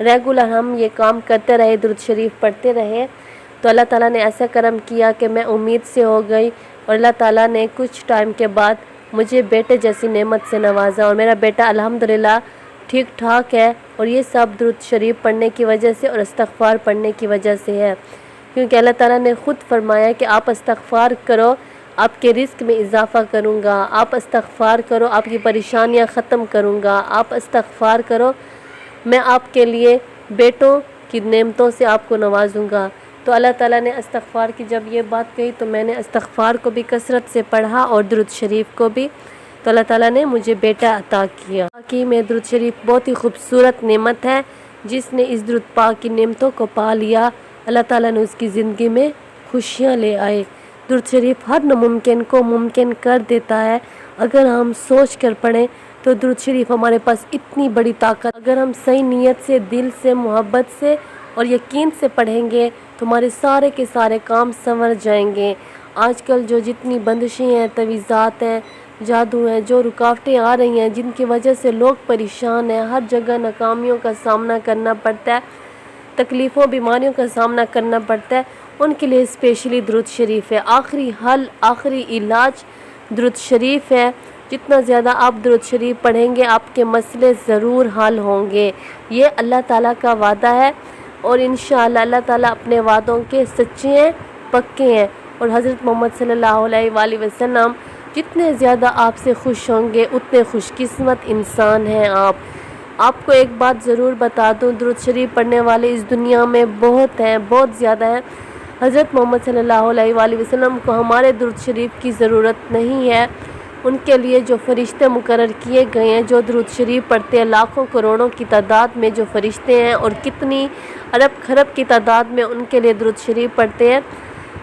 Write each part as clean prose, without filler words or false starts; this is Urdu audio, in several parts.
ریگولر ہم یہ کام کرتے رہے، درود شریف پڑھتے رہے، تو اللہ تعالیٰ نے ایسا کرم کیا کہ میں امید سے ہو گئی، اور اللہ تعالیٰ نے کچھ ٹائم کے بعد مجھے بیٹے جیسی نعمت سے نوازا، اور میرا بیٹا الحمدللہ ٹھیک ٹھاک ہے، اور یہ سب درود شریف پڑھنے کی وجہ سے اور استغفار پڑھنے کی وجہ سے ہے، کیونکہ اللہ تعالیٰ نے خود فرمایا کہ آپ استغفار کرو، آپ کے رزق میں اضافہ کروں گا، آپ استغفار کرو، آپ کی پریشانیاں ختم کروں گا، آپ استغفار کرو، میں آپ کے لیے بیٹوں کی نعمتوں سے آپ کو نوازوں گا۔ تو اللہ تعالیٰ نے استغفار کی جب یہ بات کہی تو میں نے استغفار کو بھی کثرت سے پڑھا اور درود شریف کو بھی، تو اللہ تعالیٰ نے مجھے بیٹا عطا کیا۔ باقی میں درود شریف بہت ہی خوبصورت نعمت ہے، جس نے اس درود پاک کی نعمتوں کو پا لیا، اللہ تعالیٰ نے اس کی زندگی میں خوشیاں لے آئے۔ درود شریف ہر ناممکن کو ممکن کر دیتا ہے، اگر ہم سوچ کر پڑھیں تو درود شریف ہمارے پاس اتنی بڑی طاقت، اگر ہم صحیح نیت سے، دل سے، محبت سے اور یقین سے پڑھیں گے تو ہمارے سارے کے سارے کام سنور جائیں گے۔ آج کل جو جتنی بندشیں ہیں، تویزات ہیں، جادو ہیں، جو رکاوٹیں آ رہی ہیں، جن کی وجہ سے لوگ پریشان ہیں، ہر جگہ ناکامیوں کا سامنا کرنا پڑتا ہے، تکلیفوں بیماریوں کا سامنا کرنا پڑتا ہے، ان کے لیے اسپیشلی درود شریف ہے۔ آخری حل، آخری علاج درود شریف ہے۔ جتنا زیادہ آپ درود شریف پڑھیں گے آپ کے مسئلے ضرور حل ہوں گے، یہ اللہ تعالیٰ کا وعدہ ہے، اور انشاءاللہ اللہ تعالیٰ اپنے وعدوں کے سچے ہیں، پکے ہیں، اور حضرت محمد صلی اللہ علیہ وآلہ وسلم جتنے زیادہ آپ سے خوش ہوں گے اتنے خوش قسمت انسان ہیں آپ کو ایک بات ضرور بتا دوں، درود شریف پڑھنے والے اس دنیا میں بہت ہیں، بہت زیادہ ہیں۔ حضرت محمد صلی اللہ علیہ وآلہ وسلم کو ہمارے درود شریف کی ضرورت نہیں ہے، ان کے لیے جو فرشتے مقرر کیے گئے ہیں، جو درود شریف پڑھتے ہیں، لاکھوں کروڑوں کی تعداد میں جو فرشتے ہیں، اور کتنی ارب خرب کی تعداد میں ان کے لیے درود شریف پڑھتے ہیں۔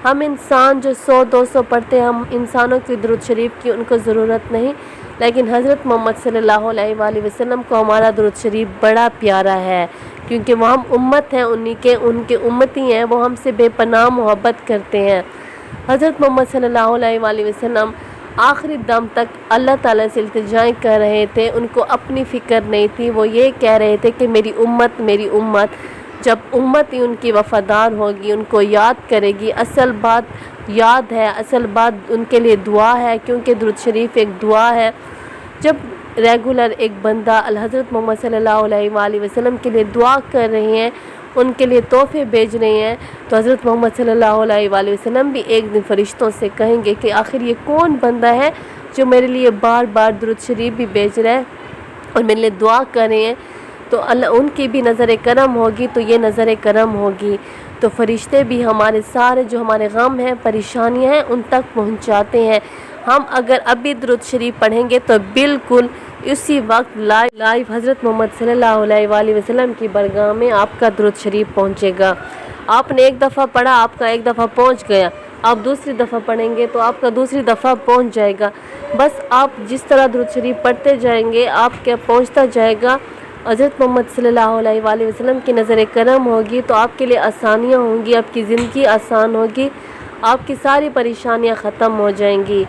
ہم انسان جو 100-200 پڑھتے ہیں، ہم انسانوں کی درود شریف کی ان کو ضرورت نہیں، لیکن حضرت محمد صلی اللہ علیہ وآلہ وسلم کو ہمارا درود شریف بڑا پیارا ہے، کیونکہ وہ ہم امت ہیں، ان کے امتی ہیں، وہ ہم سے بے پناہ محبت کرتے ہیں۔ حضرت محمد صلی اللہ علیہ وآلہ وسلم آخری دم تک اللہ تعالیٰ سے التجائیں کر رہے تھے، ان کو اپنی فکر نہیں تھی، وہ یہ کہہ رہے تھے کہ میری امت، میری امت، جب امت ہی ان کی وفادار ہوگی، ان کو یاد کرے گی، اصل بات یاد ہے، اصل بات ان کے لیے دعا ہے، کیونکہ درود شریف ایک دعا ہے۔ جب ریگولر ایک بندہ حضرت محمد صلی اللہ علیہ وآلہ وسلم کے لیے دعا کر رہے ہیں، ان کے لیے تحفے بھیج رہے ہیں، تو حضرت محمد صلی اللہ علیہ وآلہ وسلم بھی ایک دن فرشتوں سے کہیں گے کہ آخر یہ کون بندہ ہے جو میرے لیے بار بار درود شریف بھی بھیج رہا ہے اور میرے لیے دعا کر رہے ہیں، تو اللہ ان کی بھی نظر کرم ہوگی تو یہ نظر کرم ہوگی، تو فرشتے بھی ہمارے سارے جو ہمارے غم ہیں، پریشانیاں ہیں، ان تک پہنچاتے ہیں۔ ہم اگر ابھی درود شریف پڑھیں گے تو بالکل اسی وقت لائیو حضرت محمد صلی اللہ علیہ وآلہ وسلم کی بارگاہ میں آپ کا درود شریف پہنچے گا۔ آپ نے ایک دفعہ پڑھا، آپ کا ایک دفعہ پہنچ گیا، آپ دوسری دفعہ پڑھیں گے تو آپ کا دوسری دفعہ پہنچ جائے گا۔ بس آپ جس طرح درود شریف پڑھتے جائیں گے آپ کے پہنچتا جائے گا، حضرت محمد صلی اللہ علیہ وآلہ وسلم کی نظر کرم ہوگی تو آپ کے لیے آسانیاں ہوں گی، آپ کی زندگی آسان ہوگی، آپ کی ساری پریشانیاں ختم ہو جائیں گی۔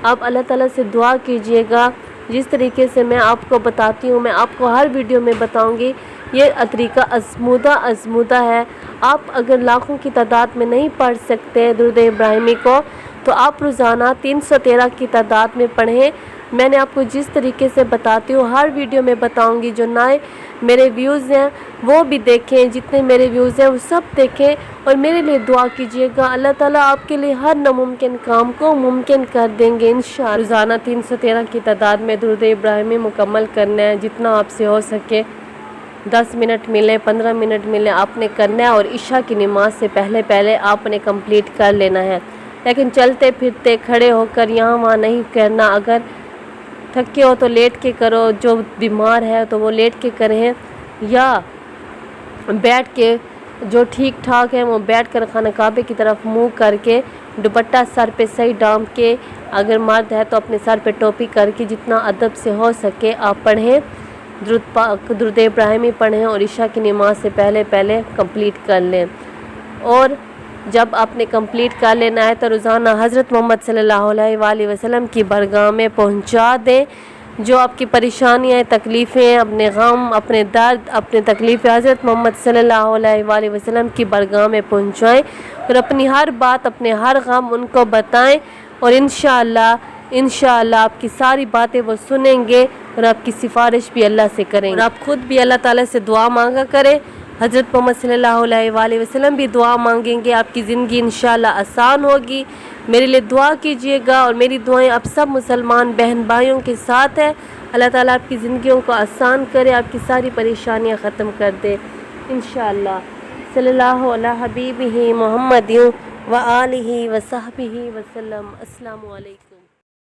آپ اللہ تعالیٰ سے دعا کیجئے گا، جس طریقے سے میں آپ کو بتاتی ہوں، میں آپ کو ہر ویڈیو میں بتاؤں گی، یہ طریقہ آزمودہ ہے۔ آپ اگر لاکھوں کی تعداد میں نہیں پڑھ سکتے درود ابراہیمی کو تو آپ روزانہ 313 کی تعداد میں پڑھیں۔ میں نے آپ کو جس طریقے سے بتاتی ہوں ہر ویڈیو میں بتاؤں گی، جو نئے میرے ویوز ہیں وہ بھی دیکھیں، جتنے میرے ویوز ہیں وہ سب دیکھیں اور میرے لیے دعا کیجیے گا، اللہ تعالیٰ آپ کے لیے ہر ناممکن کام کو ممکن کر دیں گے انشاءاللہ۔ روزانہ 313 کی تعداد میں درود ابراہیمی مکمل کرنا ہے، جتنا آپ سے ہو سکے، 10 منٹ ملے، 15 منٹ ملے، آپ نے کرنا ہے، اور عشاء کی نماز سے پہلے آپ نے کمپلیٹ کر لینا ہے۔ لیکن چلتے پھرتے کھڑے ہو کر یہاں وہاں نہیں کرنا، اگر تھکے ہو تو لیٹ کے کرو، جو بیمار ہے تو وہ لیٹ کے کریں، یا بیٹھ کے، جو ٹھیک ٹھاک ہے وہ بیٹھ کر خانہ کعبے کی طرف منہ کر کے، دوپٹہ سر پہ صحیح ڈال کے، اگر مرد ہے تو اپنے سر پہ ٹوپی کر کے جتنا ادب سے ہو سکے آپ پڑھیں، درود ابراہیمی پڑھیں، اور عشاء کی نماز سے پہلے کمپلیٹ کر لیں۔ اور جب آپ نے کمپلیٹ کر لینا ہے تو روزانہ حضرت محمد صلی اللہ علیہ وآلہ وسلم کی بارگاہ میں پہنچا دیں، جو آپ کی پریشانیاں، تکلیفیں، اپنے غم، اپنے درد، اپنے تکلیفیں حضرت محمد صلی اللہ علیہ وآلہ وسلم کی بارگاہ میں پہنچائیں اور اپنی ہر بات، اپنے ہر غم ان کو بتائیں، اور انشاءاللہ آپ کی ساری باتیں وہ سنیں گے اور آپ کی سفارش بھی اللہ سے کریں گے۔ اور آپ خود بھی اللہ تعالیٰ سے دعا مانگا کریں، حضرت محمد صلی اللہ علیہ وآلہ وسلم بھی دعا مانگیں گے، آپ کی زندگی انشاءاللہ آسان ہوگی۔ میرے لیے دعا کیجئے گا، اور میری دعائیں آپ سب مسلمان بہن بھائیوں کے ساتھ ہیں۔ اللہ تعالیٰ آپ کی زندگیوں کو آسان کرے، آپ کی ساری پریشانیاں ختم کر دے انشاءاللہ۔ صلی اللہ علی حبیبہ محمد وآلہ وصحبہ وسلم۔ السلام علیکم۔